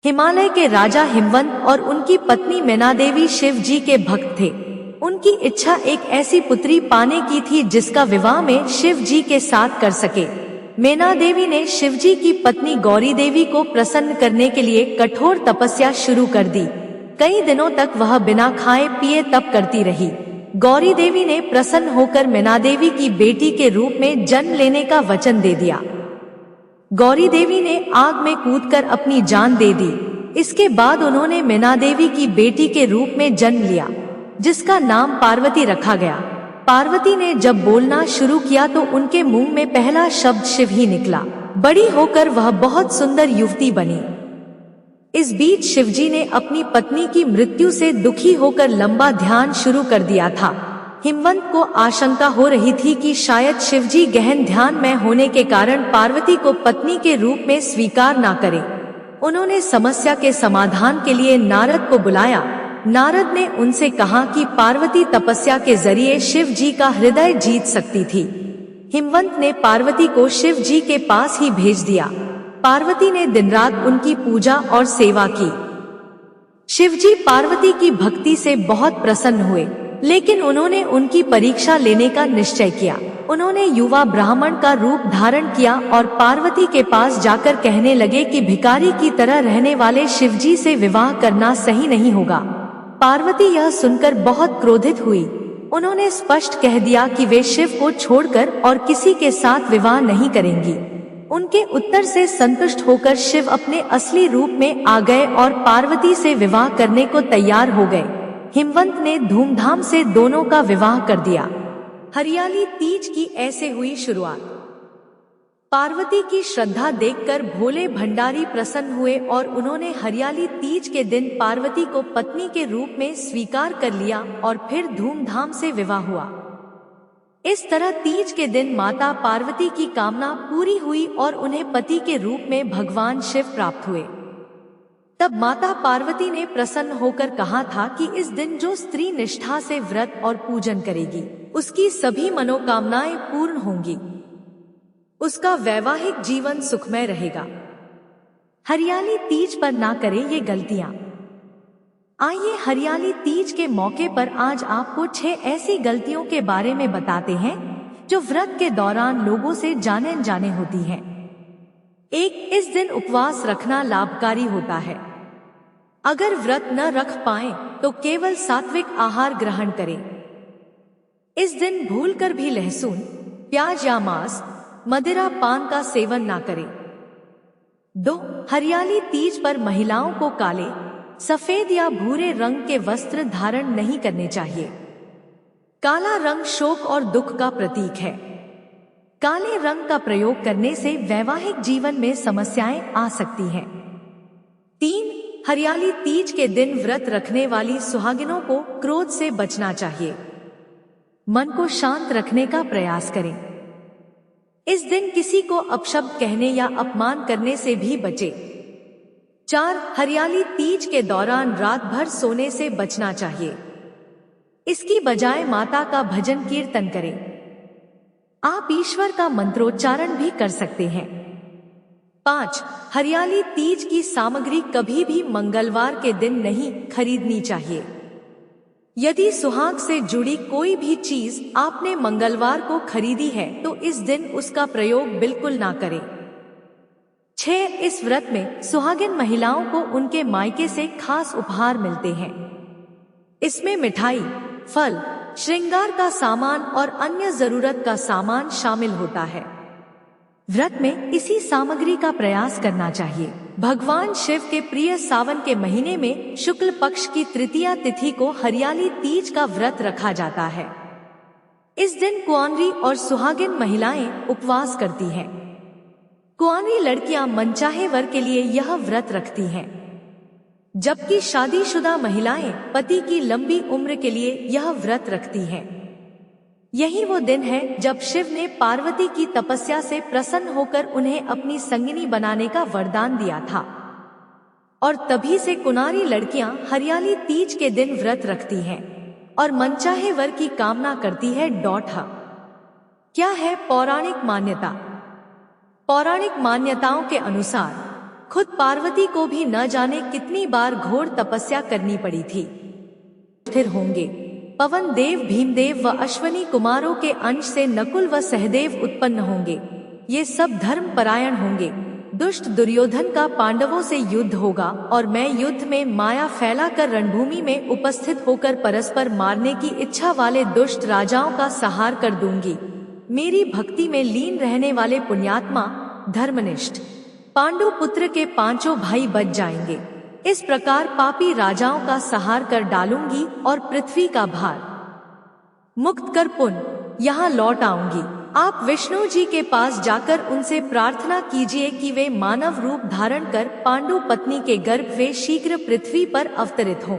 हिमालय के राजा हिमवंत और उनकी पत्नी मैना देवी शिव जी के भक्त थे। उनकी इच्छा एक ऐसी पुत्री पाने की थी जिसका विवाह में शिव जी के साथ कर सके। मैना देवी ने शिव जी की पत्नी गौरी देवी को प्रसन्न करने के लिए कठोर तपस्या शुरू कर दी। कई दिनों तक वह बिना खाए पिए तप करती रही। गौरी देवी ने प्रसन्न होकर मैना देवी की बेटी के रूप में जन्म लेने का वचन दे दिया। गौरी देवी ने आग में कूदकर अपनी जान दे दी। इसके बाद उन्होंने मैना देवी की बेटी के रूप में जन्म लिया, जिसका नाम पार्वती रखा गया। पार्वती ने जब बोलना शुरू किया तो उनके मुंह में पहला शब्द शिव ही निकला। बड़ी होकर वह बहुत सुंदर युवती बनी। इस बीच शिवजी ने अपनी पत्नी की मृत्यु से दुखी होकर लंबा ध्यान शुरू कर दिया था। हिमवंत को आशंका हो रही थी कि शायद शिवजी गहन ध्यान में होने के कारण पार्वती को पत्नी के रूप में स्वीकार ना करें। उन्होंने समस्या के समाधान के लिए नारद को बुलाया। नारद ने उनसे कहा कि पार्वती तपस्या के जरिए शिव जी का हृदय जीत सकती थी। हिमवंत ने पार्वती को शिव जी के पास ही भेज दिया। पार्वती ने दिन रात उनकी पूजा और सेवा की। शिवजी पार्वती की भक्ति से बहुत प्रसन्न हुए, लेकिन उन्होंने उनकी परीक्षा लेने का निश्चय किया। उन्होंने युवा ब्राह्मण का रूप धारण किया और पार्वती के पास जाकर कहने लगे कि भिखारी की तरह रहने वाले शिवजी से विवाह करना सही नहीं होगा। पार्वती यह सुनकर बहुत क्रोधित हुई। उन्होंने स्पष्ट कह दिया कि वे शिव को छोड़कर और किसी के साथ विवाह नहीं करेंगी। उनके उत्तर से संतुष्ट होकर शिव अपने असली रूप में आ गए और पार्वती से विवाह करने को तैयार हो गए। हिमवंत ने धूमधाम से दोनों का विवाह कर दिया। हरियाली तीज की ऐसे हुई शुरुआत। पार्वती की श्रद्धा देखकर भोले भंडारी प्रसन्न हुए और उन्होंने हरियाली तीज के दिन पार्वती को पत्नी के रूप में स्वीकार कर लिया और फिर धूमधाम से विवाह हुआ। इस तरह तीज के दिन माता पार्वती की कामना पूरी हुई और उन्हें पति के रूप में भगवान शिव प्राप्त हुए। तब माता पार्वती ने प्रसन्न होकर कहा था कि इस दिन जो स्त्री निष्ठा से व्रत और पूजन करेगी, उसकी सभी मनोकामनाएं पूर्ण होंगी। उसका वैवाहिक जीवन सुखमय रहेगा। हरियाली तीज पर ना करें ये गलतियां। आइए हरियाली तीज के मौके पर आज आपको 6 ऐसी गलतियों के बारे में बताते हैं जो व्रत के दौरान लोगों से जाने अनजाने होती हैं। 1. इस दिन उपवास रखना लाभकारी होता है। अगर व्रत न रख पाएं तो केवल सात्विक आहार ग्रहण करें। इस दिन भूलकर भी लहसुन, प्याज या मांस, मदिरा पान का सेवन ना करें। 2. हरियाली तीज पर महिलाओं को काले, सफेद या भूरे रंग के वस्त्र धारण नहीं करने चाहिए। काला रंग शोक और दुख का प्रतीक है। काले रंग का प्रयोग करने से वैवाहिक जीवन में समस्याएं आ सकती हैं। 3. हरियाली तीज के दिन व्रत रखने वाली सुहागिनों को क्रोध से बचना चाहिए। मन को शांत रखने का प्रयास करें। इस दिन किसी को अपशब्द कहने या अपमान करने से भी बचें। 4. हरियाली तीज के दौरान रात भर सोने से बचना चाहिए। इसकी बजाय माता का भजन कीर्तन करें। आप ईश्वर का मंत्रोच्चारण भी कर सकते हैं। 5. हरियाली तीज की सामग्री कभी भी मंगलवार के दिन नहीं खरीदनी चाहिए। यदि सुहाग से जुड़ी कोई भी चीज आपने मंगलवार को खरीदी है तो इस दिन उसका प्रयोग बिल्कुल ना करें। 6. इस व्रत में सुहागिन महिलाओं को उनके मायके से खास उपहार मिलते हैं। इसमें मिठाई, फल, श्रृंगार का सामान और अन्य जरूरत का सामान शामिल होता है। व्रत में इसी सामग्री का प्रयास करना चाहिए। भगवान शिव के प्रिय सावन के महीने में शुक्ल पक्ष की तृतीया तिथि को हरियाली तीज का व्रत रखा जाता है। इस दिन कुंवारी और सुहागिन महिलाएं उपवास करती हैं। कुंवारी लड़कियां मनचाहे वर के लिए यह व्रत रखती हैं, जबकि शादीशुदा महिलाएं पति की लंबी उम्र के लिए यह व्रत रखती हैं। यही वो दिन है जब शिव ने पार्वती की तपस्या से प्रसन्न होकर उन्हें अपनी संगिनी बनाने का वरदान दिया था, और तभी से कुंवारी लड़कियां हरियाली तीज के दिन व्रत रखती हैं और मनचाहे वर की कामना करती है। क्या है पौराणिक मान्यता? पौराणिक मान्यताओं के अनुसार खुद पार्वती को भी न जाने कितनी बार घोर तपस्या करनी पड़ी थी। स्थिर होंगे। पवन देव, भीमदेव व अश्वनी कुमारों के अंश से नकुल व सहदेव उत्पन्न होंगे। ये सब धर्म परायण होंगे। दुष्ट दुर्योधन का पांडवों से युद्ध होगा और मैं युद्ध में माया फैलाकर रणभूमि में उपस्थित होकर परस्पर मारने की इच्छा वाले दुष्ट राजाओं का संहार कर दूंगी। मेरी भक्ति में लीन रहने वाले पुण्यात्मा, धर्मनिष्ठ पांडु पुत्र के पांचों भाई बच जाएंगे। इस प्रकार पापी राजाओं का संहार कर डालूंगी और पृथ्वी का भार मुक्त कर पुनः यहाँ लौट आऊंगी। आप विष्णु जी के पास जाकर उनसे प्रार्थना कीजिए कि वे मानव रूप धारण कर पांडु पत्नी के गर्भ वे शीघ्र पृथ्वी पर अवतरित हों।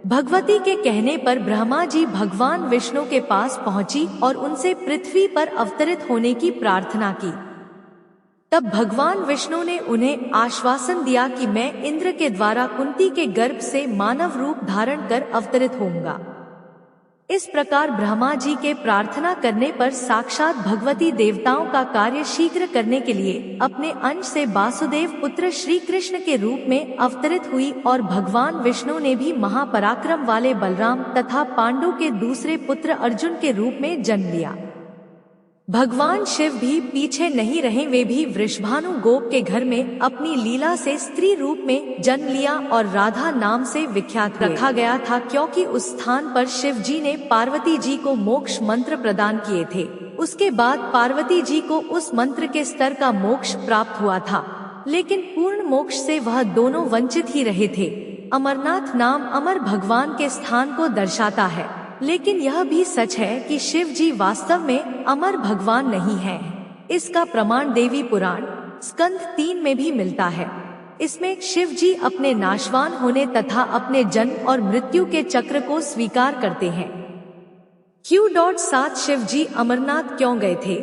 भगवती के कहने पर ब्रह्मा जी भगवान विष्णु के पास पहुंची और उनसे पृथ्वी पर अवतरित होने की प्रार्थना की। तब भगवान विष्णु ने उन्हें आश्वासन दिया कि मैं इंद्र के द्वारा कुंती के गर्भ से मानव रूप धारण कर अवतरित होऊंगा। इस प्रकार ब्रह्मा जी के प्रार्थना करने पर साक्षात भगवती देवताओं का कार्य शीघ्र करने के लिए अपने अंश से वासुदेव पुत्र श्री कृष्ण के रूप में अवतरित हुई और भगवान विष्णु ने भी महापराक्रम वाले बलराम तथा पांडु के दूसरे पुत्र अर्जुन के रूप में जन्म लिया। भगवान शिव भी पीछे नहीं रहे। वे भी वृषभानु गोप के घर में अपनी लीला से स्त्री रूप में जन्म लिया और राधा नाम से विख्यात रखा गया था, क्योंकि उस स्थान पर शिव जी ने पार्वती जी को मोक्ष मंत्र प्रदान किए थे। उसके बाद पार्वती जी को उस मंत्र के स्तर का मोक्ष प्राप्त हुआ था, लेकिन पूर्ण मोक्ष से वह दोनों वंचित ही रहे थे। अमरनाथ नाम अमर भगवान के स्थान को दर्शाता है, लेकिन यह भी सच है कि शिव जी वास्तव में अमर भगवान नहीं है। इसका प्रमाण देवी पुराण स्कंद 3 में भी मिलता है। इसमें शिव जी अपने नाशवान होने तथा अपने जन्म और मृत्यु के चक्र को स्वीकार करते हैं। Q.7 शिव जी अमरनाथ क्यों गए थे?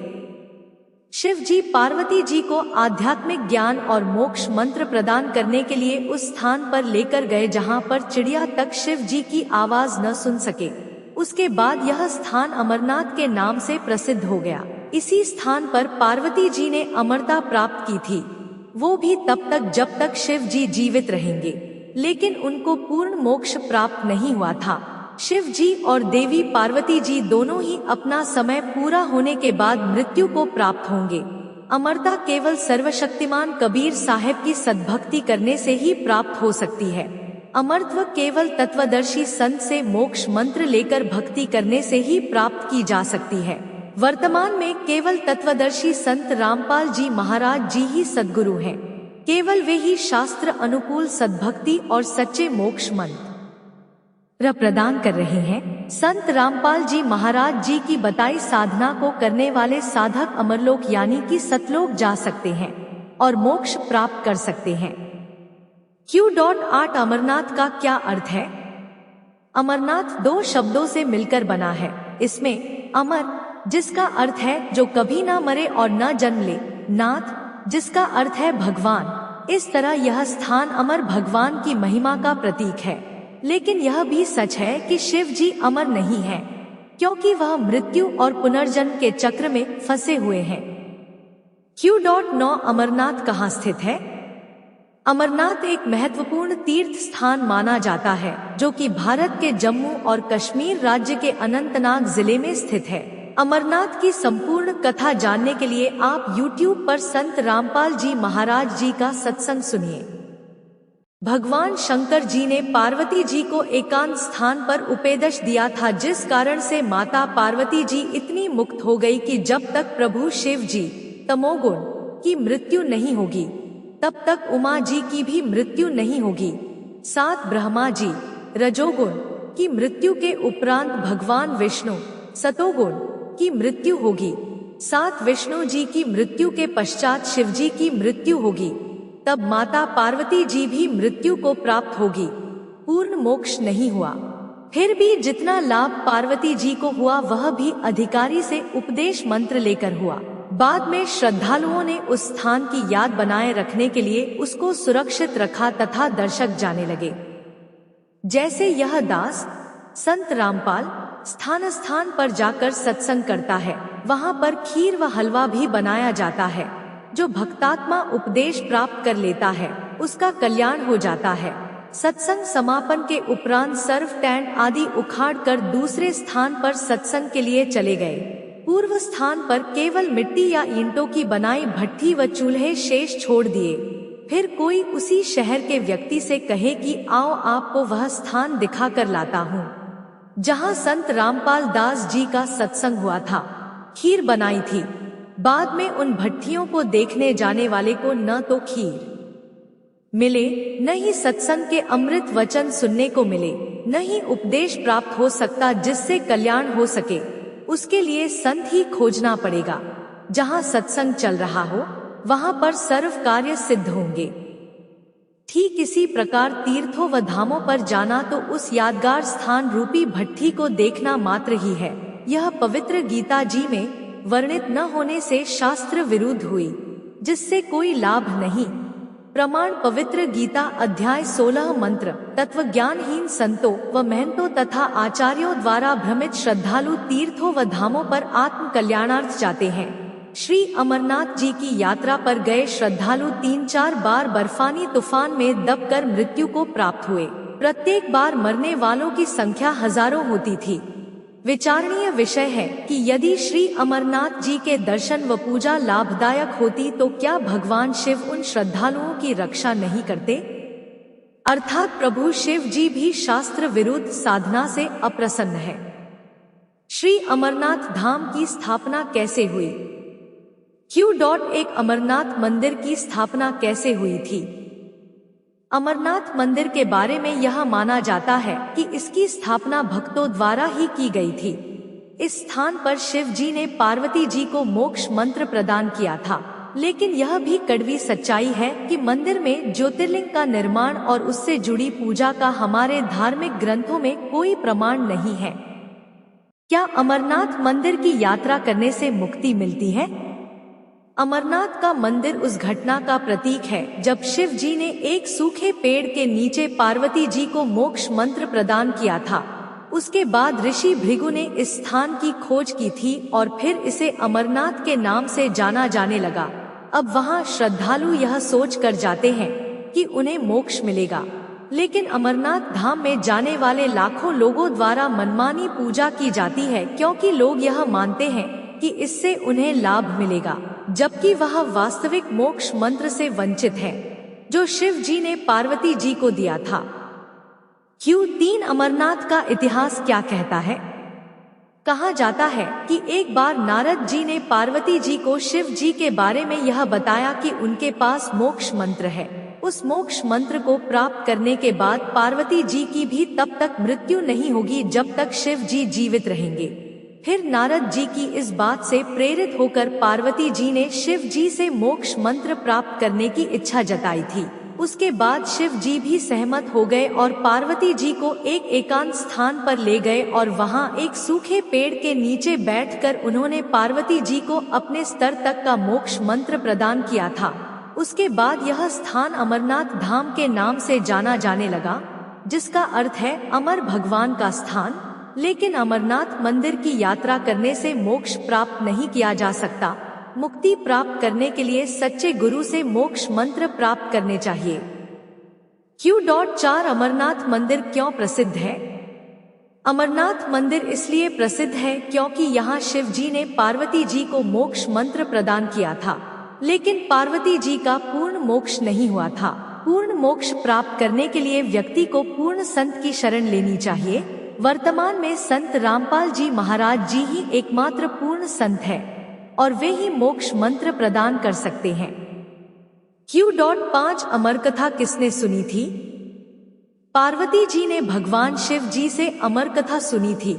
शिव जी पार्वती जी को आध्यात्मिक ज्ञान और मोक्ष मंत्र प्रदान करने के लिए उस स्थान पर लेकर गए जहां पर चिड़िया तक शिव जी की आवाज न सुन सके। उसके बाद यह स्थान अमरनाथ के नाम से प्रसिद्ध हो गया। इसी स्थान पर पार्वती जी ने अमरता प्राप्त की थी, वो भी तब तक जब तक शिव जी जीवित रहेंगे, लेकिन उनको पूर्ण मोक्ष प्राप्त नहीं हुआ था। शिव जी और देवी पार्वती जी दोनों ही अपना समय पूरा होने के बाद मृत्यु को प्राप्त होंगे। अमरता केवल सर्वशक्तिमान कबीर साहेब की सद्भक्ति करने से ही प्राप्त हो सकती है। अमरत्व केवल तत्वदर्शी संत से मोक्ष मंत्र लेकर भक्ति करने से ही प्राप्त की जा सकती है। वर्तमान में केवल तत्वदर्शी संत रामपाल जी महाराज जी ही सद्गुरु हैं। केवल वे ही शास्त्र अनुकूल सद्भक्ति और सच्चे मोक्ष मंत्र प्रदान कर रहे हैं। संत रामपाल जी महाराज जी की बताई साधना को करने वाले साधक अमरलोक यानी कि सतलोक जा सकते हैं और मोक्ष प्राप्त कर सकते हैं। Q.8 अमरनाथ का क्या अर्थ है? अमरनाथ 2 शब्दों से मिलकर बना है। इसमें अमर जिसका अर्थ है जो कभी ना मरे और न जन्म ले, नाथ जिसका अर्थ है भगवान। इस तरह यह स्थान अमर भगवान की महिमा का प्रतीक है। लेकिन यह भी सच है कि शिव जी अमर नहीं है, क्योंकि वह मृत्यु और पुनर्जन्म के चक्र में फंसे हुए हैं। Q.9 अमरनाथ कहाँ स्थित है? अमरनाथ एक महत्वपूर्ण तीर्थ स्थान माना जाता है, जो कि भारत के जम्मू और कश्मीर राज्य के अनंतनाग जिले में स्थित है। अमरनाथ की संपूर्ण कथा जानने के लिए आप YouTube पर संत रामपाल जी महाराज जी का सत्संग सुनिए। भगवान शंकर जी ने पार्वती जी को एकांत स्थान पर उपदेश दिया था, जिस कारण से माता पार्वती जी इतनी मुक्त हो गई कि जब तक प्रभु शिव जी तमोगुण की मृत्यु नहीं होगी, तब तक उमा जी की भी मृत्यु नहीं होगी। साथ ब्रह्मा जी रजोगुण की मृत्यु के उपरांत भगवान विष्णु सतोगुण की मृत्यु होगी। साथ विष्णु जी की मृत्यु के पश्चात शिव जी की मृत्यु होगी। तब माता पार्वती जी भी मृत्यु को प्राप्त होगी। पूर्ण मोक्ष नहीं हुआ। फिर भी जितना लाभ पार्वती जी को हुआ वह भी अधिकारी से उपदेश मंत्र लेकर हुआ। बाद में श्रद्धालुओं ने उस स्थान की याद बनाए रखने के लिए उसको सुरक्षित रखा तथा दर्शक जाने लगे। जैसे यह दास संत रामपाल स्थान स्थान पर जाकर सत्संग करता है, वहाँ पर खीर व हलवा भी बनाया जाता है। जो भक्तात्मा उपदेश प्राप्त कर लेता है उसका कल्याण हो जाता है। सत्संग समापन के उपरांत सर्व टेंट आदि उखाड़कर दूसरे स्थान पर सत्संग के लिए चले गए। पूर्व स्थान पर केवल मिट्टी या ईंटों की बनाई भट्ठी व चूल्हे शेष छोड़ दिए। फिर कोई उसी शहर के व्यक्ति से कहे कि आओ आपको वह स्थान दिखाकर लाता हूँ जहाँ संत रामपाल दास जी का सत्संग हुआ था। खीर बनाई थी। बाद में उन भट्ठियों को देखने जाने वाले को न तो खीर मिले, न ही सत्संग के अमृत वचन सुनने को मिले, न ही उपदेश प्राप्त हो सकता जिससे कल्याण हो सके। उसके लिए संत ही खोजना पड़ेगा। जहाँ सत्संग चल रहा हो वहाँ पर सर्व कार्य सिद्ध होंगे। ठीक इसी प्रकार तीर्थों व धामों पर जाना तो उस यादगार स्थान रूपी भट्ठी को देखना मात्र ही है। यह पवित्र गीता जी में वर्णित न होने से शास्त्र विरुद्ध हुई, जिससे कोई लाभ नहीं। प्रमाण पवित्र गीता अध्याय 16 मंत्र। तत्वज्ञानहीन संतों व महंतों तथा आचार्यों द्वारा भ्रमित श्रद्धालु तीर्थों व धामों पर आत्म कल्याणार्थ जाते हैं। श्री अमरनाथ जी की यात्रा पर गए श्रद्धालु 3-4 बार बर्फानी तूफान में दबकर मृत्यु को प्राप्त हुए। प्रत्येक बार मरने वालों की संख्या हजारों होती थी। विचारणीय विषय है कि यदि श्री अमरनाथ जी के दर्शन व पूजा लाभदायक होती तो क्या भगवान शिव उन श्रद्धालुओं की रक्षा नहीं करते? अर्थात प्रभु शिव जी भी शास्त्र विरुद्ध साधना से अप्रसन्न है। श्री अमरनाथ धाम की स्थापना कैसे हुई? एक अमरनाथ मंदिर की स्थापना कैसे हुई थी? अमरनाथ मंदिर के बारे में यह माना जाता है कि इसकी स्थापना भक्तों द्वारा ही की गई थी। इस स्थान पर शिव जी ने पार्वती जी को मोक्ष मंत्र प्रदान किया था। लेकिन यह भी कड़वी सच्चाई है कि मंदिर में ज्योतिर्लिंग का निर्माण और उससे जुड़ी पूजा का हमारे धार्मिक ग्रंथों में कोई प्रमाण नहीं है। क्या अमरनाथ मंदिर की यात्रा करने से मुक्ति मिलती है? अमरनाथ का मंदिर उस घटना का प्रतीक है जब शिव जी ने एक सूखे पेड़ के नीचे पार्वती जी को मोक्ष मंत्र प्रदान किया था। उसके बाद ऋषि भृगु ने इस स्थान की खोज की थी और फिर इसे अमरनाथ के नाम से जाना जाने लगा। अब वहाँ श्रद्धालु यह सोच कर जाते हैं कि उन्हें मोक्ष मिलेगा, लेकिन अमरनाथ धाम में जाने वाले लाखों लोगों द्वारा मनमानी पूजा की जाती है, क्योंकि लोग यह मानते हैं कि इससे उन्हें लाभ मिलेगा, जबकि वह वास्तविक मोक्ष मंत्र से वंचित है जो शिव जी ने पार्वती जी को दिया था। Q3 अमरनाथ का इतिहास क्या कहता है? कहा जाता है कि एक बार नारद जी ने पार्वती जी को शिव जी के बारे में यह बताया कि उनके पास मोक्ष मंत्र है। उस मोक्ष मंत्र को प्राप्त करने के बाद पार्वती जी की भी तब तक मृत्यु नहीं होगी जब तक शिव जी जीवित रहेंगे। फिर नारद जी की इस बात से प्रेरित होकर पार्वती जी ने शिव जी से मोक्ष मंत्र प्राप्त करने की इच्छा जताई थी। उसके बाद शिव जी भी सहमत हो गए और पार्वती जी को एक एकांत स्थान पर ले गए और वहां एक सूखे पेड़ के नीचे बैठकर उन्होंने पार्वती जी को अपने स्तर तक का मोक्ष मंत्र प्रदान किया था। उसके बाद यह स्थान अमरनाथ धाम के नाम से जाना जाने लगा, जिसका अर्थ है अमर भगवान का स्थान। लेकिन अमरनाथ मंदिर की यात्रा करने से मोक्ष प्राप्त नहीं किया जा सकता। मुक्ति प्राप्त करने के लिए सच्चे गुरु से मोक्ष मंत्र प्राप्त करने चाहिए। Q4 अमरनाथ मंदिर क्यों प्रसिद्ध है? अमरनाथ मंदिर इसलिए प्रसिद्ध है क्योंकि यहाँ शिव जी ने पार्वती जी को मोक्ष मंत्र प्रदान किया था, लेकिन पार्वती जी का पूर्ण मोक्ष नहीं हुआ था। पूर्ण मोक्ष प्राप्त करने के लिए व्यक्ति को पूर्ण संत की शरण लेनी चाहिए। वर्तमान में संत रामपाल जी महाराज जी ही एकमात्र पूर्ण संत है और वे ही मोक्ष मंत्र प्रदान कर सकते हैं। Q5 अमर कथा किसने सुनी थी? पार्वती जी ने भगवान शिव जी से अमर कथा सुनी थी,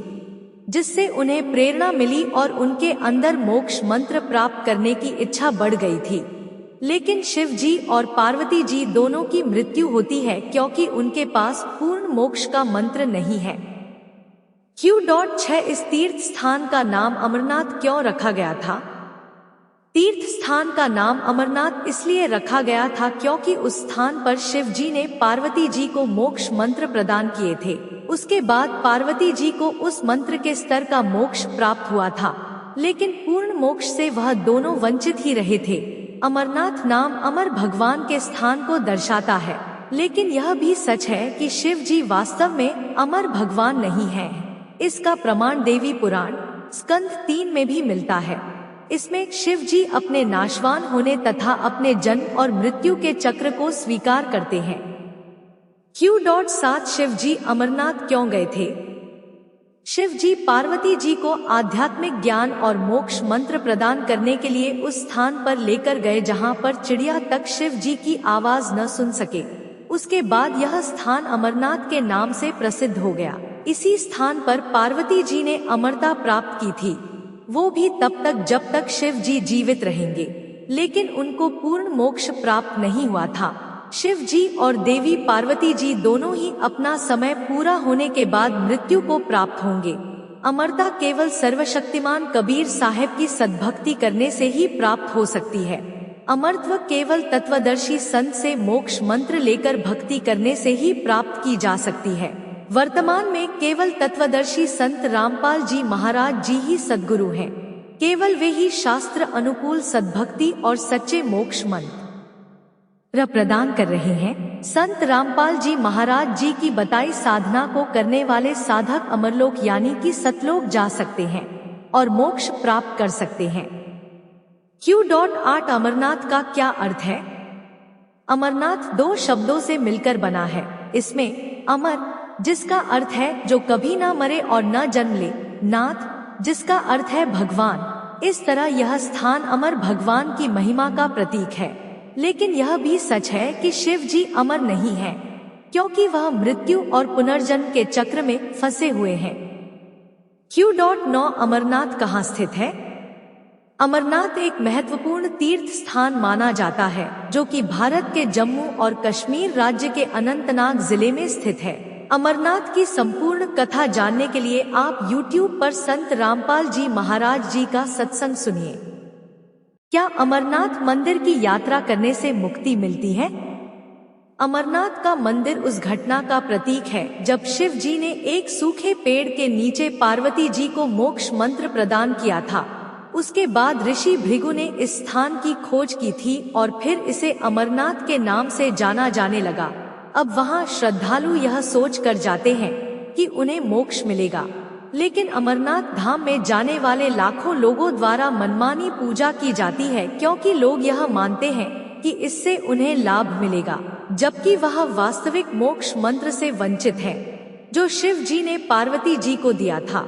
जिससे उन्हें प्रेरणा मिली और उनके अंदर मोक्ष मंत्र प्राप्त करने की इच्छा बढ़ गई थी। लेकिन शिव जी और पार्वती जी दोनों की मृत्यु होती है क्योंकि उनके पास पूर्ण मोक्ष का मंत्र नहीं है। Q6 इस तीर्थ स्थान का नाम अमरनाथ क्यों रखा गया था? तीर्थ स्थान का नाम अमरनाथ इसलिए रखा गया था क्योंकि उस स्थान पर शिव जी ने पार्वती जी को मोक्ष मंत्र प्रदान किए थे। उसके बाद पार्वती जी को उस मंत्र के स्तर का मोक्ष प्राप्त हुआ था, लेकिन पूर्ण मोक्ष से वह दोनों वंचित ही रहे थे। अमरनाथ नाम अमर भगवान के स्थान को दर्शाता है, लेकिन यह भी सच है कि शिव जी वास्तव में अमर भगवान नहीं हैं। इसका प्रमाण देवी पुराण स्कंद 3 में भी मिलता है। इसमें शिव जी अपने नाशवान होने तथा अपने जन्म और मृत्यु के चक्र को स्वीकार करते हैं। Q.7 शिव जी अमरनाथ क्यों गए थे? शिव जी पार्वती जी को आध्यात्मिक ज्ञान और मोक्ष मंत्र प्रदान करने के लिए उस स्थान पर लेकर गए जहां पर चिड़िया तक शिव जी की आवाज न सुन सके। उसके बाद यह स्थान अमरनाथ के नाम से प्रसिद्ध हो गया। इसी स्थान पर पार्वती जी ने अमरता प्राप्त की थी, वो भी तब तक जब तक शिव जी जीवित रहेंगे, लेकिन उनको पूर्ण मोक्ष प्राप्त नहीं हुआ था। शिव जी और देवी पार्वती जी दोनों ही अपना समय पूरा होने के बाद मृत्यु को प्राप्त होंगे। अमरता केवल सर्वशक्तिमान कबीर साहब की सद्भक्ति करने से ही प्राप्त हो सकती है। अमरत्व केवल तत्वदर्शी संत से मोक्ष मंत्र लेकर भक्ति करने से ही प्राप्त की जा सकती है। वर्तमान में केवल तत्वदर्शी संत रामपाल जी महाराज जी ही सद्गुरु हैं। केवल वे ही शास्त्र अनुकूल सद्भक्ति और सच्चे मोक्ष मंत्र प्रदान कर रहे हैं। संत रामपाल जी महाराज जी की बताई साधना को करने वाले साधक अमरलोक यानी कि सतलोक जा सकते हैं और मोक्ष प्राप्त कर सकते हैं। Q.8 अमरनाथ का क्या अर्थ है? अमरनाथ 2 शब्दों से मिलकर बना है। इसमें अमर जिसका अर्थ है जो कभी ना मरे और न जन्म ले, नाथ जिसका अर्थ है भगवान। इस तरह यह स्थान अमर भगवान की महिमा का प्रतीक है। लेकिन यह भी सच है कि शिव जी अमर नहीं है, क्योंकि वह मृत्यु और पुनर्जन्म के चक्र में फंसे हुए हैं। Q.9 अमरनाथ कहाँ स्थित है? अमरनाथ एक महत्वपूर्ण तीर्थ स्थान माना जाता है, जो कि भारत के जम्मू और कश्मीर राज्य के अनंतनाग जिले में स्थित है। अमरनाथ की संपूर्ण कथा जानने के लिए आप YouTube पर संत रामपाल जी महाराज जी का सत्संग सुनिए। क्या अमरनाथ मंदिर की यात्रा करने से मुक्ति मिलती है? अमरनाथ का मंदिर उस घटना का प्रतीक है जब शिव जी ने एक सूखे पेड़ के नीचे पार्वती जी को मोक्ष मंत्र प्रदान किया था। उसके बाद ऋषि भृगु ने इस स्थान की खोज की थी और फिर इसे अमरनाथ के नाम से जाना जाने लगा। अब वहां श्रद्धालु यह सोच कर जाते हैं कि उन्हें मोक्ष मिलेगा, लेकिन अमरनाथ धाम में जाने वाले लाखों लोगों द्वारा मनमानी पूजा की जाती है, क्योंकि लोग यह मानते हैं कि इससे उन्हें लाभ मिलेगा, जबकि वह वास्तविक मोक्ष मंत्र से वंचित है जो शिव जी ने पार्वती जी को दिया था।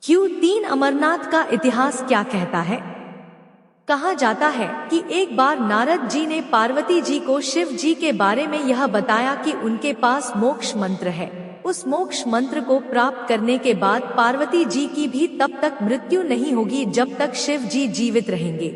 Q3 अमरनाथ का इतिहास क्या कहता है? कहा जाता है कि एक बार नारद जी ने पार्वती जी को शिव जी के बारे में यह बताया कि उनके पास मोक्ष मंत्र है। उस मोक्ष मंत्र को प्राप्त करने के बाद पार्वती जी की भी तब तक मृत्यु नहीं होगी जब तक शिव जी जीवित रहेंगे।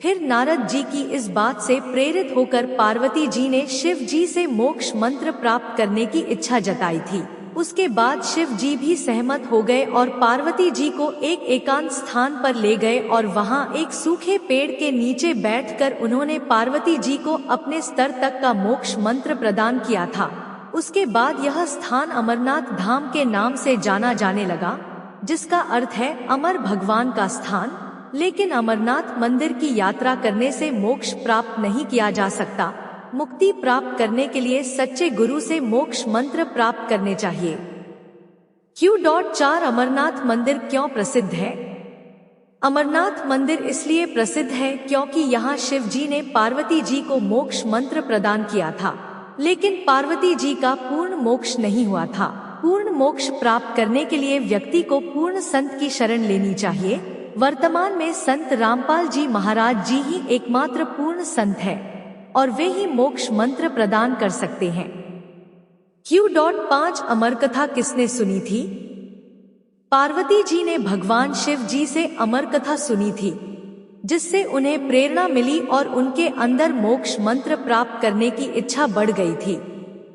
फिर नारद जी की इस बात से प्रेरित होकर पार्वती जी ने शिव जी से मोक्ष मंत्र प्राप्त करने की इच्छा जताई थी। उसके बाद शिव जी भी सहमत हो गए और पार्वती जी को एक एकांत स्थान पर ले गए और वहां एक सूखे पेड़ के नीचे बैठकर उन्होंने पार्वती जी को अपने स्तर तक का मोक्ष मंत्र प्रदान किया था। उसके बाद यह स्थान अमरनाथ धाम के नाम से जाना जाने लगा, जिसका अर्थ है अमर भगवान का स्थान। लेकिन अमरनाथ मंदिर की यात्रा करने से मोक्ष प्राप्त नहीं किया जा सकता। मुक्ति प्राप्त करने के लिए सच्चे गुरु से मोक्ष मंत्र प्राप्त करने चाहिए। Q.4 अमरनाथ मंदिर क्यों प्रसिद्ध है? अमरनाथ मंदिर इसलिए प्रसिद्ध है क्योंकि यहाँ शिव जी ने पार्वती जी को मोक्ष मंत्र प्रदान किया था, लेकिन पार्वती जी का पूर्ण मोक्ष नहीं हुआ था। पूर्ण मोक्ष प्राप्त करने के लिए व्यक्ति को पूर्ण संत की शरण लेनी चाहिए। वर्तमान में संत रामपाल जी महाराज जी ही एकमात्र पूर्ण संत है और वे ही मोक्ष मंत्र प्रदान कर सकते हैं। Q.5 अमर कथा किसने सुनी थी? पार्वती जी ने भगवान शिव जी से अमर कथा सुनी थी, जिससे उन्हें प्रेरणा मिली और उनके अंदर मोक्ष मंत्र प्राप्त करने की इच्छा बढ़ गई थी।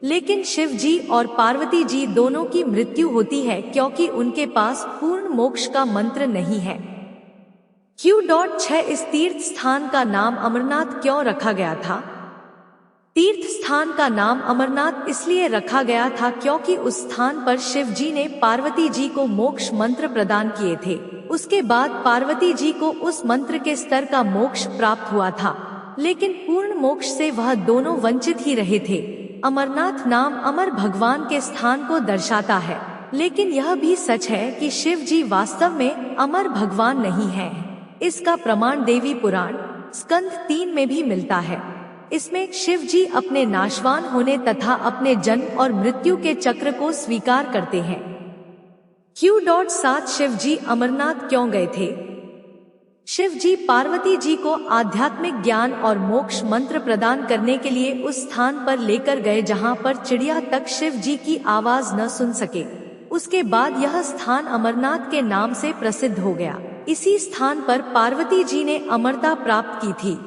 लेकिन शिव जी और पार्वती जी दोनों की मृत्यु होती है क्योंकि उनके पास पूर्ण मोक्ष का मंत्र नहीं है। Q.6 इस तीर्थ स्थान का नाम अमरनाथ क्यों रखा गया था? तीर्थ स्थान का नाम अमरनाथ इसलिए रखा गया था क्योंकि उस स्थान पर शिव जी ने पार्वती जी को मोक्ष मंत्र प्रदान किए थे। उसके बाद पार्वती जी को उस मंत्र के स्तर का मोक्ष प्राप्त हुआ था, लेकिन पूर्ण मोक्ष से वह दोनों वंचित ही रहे थे। अमरनाथ नाम अमर भगवान के स्थान को दर्शाता है, लेकिन यह भी सच है कि शिव जी वास्तव में अमर भगवान नहीं है। इसका प्रमाण देवी पुराण स्कंद 3 में भी मिलता है। इसमें शिव जी अपने नाशवान होने तथा अपने जन्म और मृत्यु के चक्र को स्वीकार करते हैं। Q.7 शिव जी अमरनाथ क्यों गए थे? शिव जी पार्वती जी को आध्यात्मिक ज्ञान और मोक्ष मंत्र प्रदान करने के लिए उस स्थान पर लेकर गए जहां पर चिड़िया तक शिव जी की आवाज न सुन सके। उसके बाद यह स्थान अमरनाथ के नाम से प्रसिद्ध हो गया। इसी स्थान पर पार्वती जी ने अमरता प्राप्त की थी,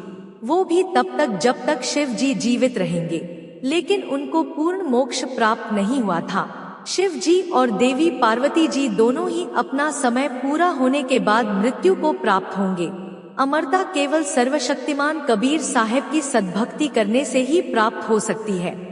वो भी तब तक जब तक शिव जी जीवित रहेंगे, लेकिन उनको पूर्ण मोक्ष प्राप्त नहीं हुआ था। शिव जी और देवी पार्वती जी दोनों ही अपना समय पूरा होने के बाद मृत्यु को प्राप्त होंगे। अमरता केवल सर्वशक्तिमान कबीर साहब की सद्भक्ति करने से ही प्राप्त हो सकती है।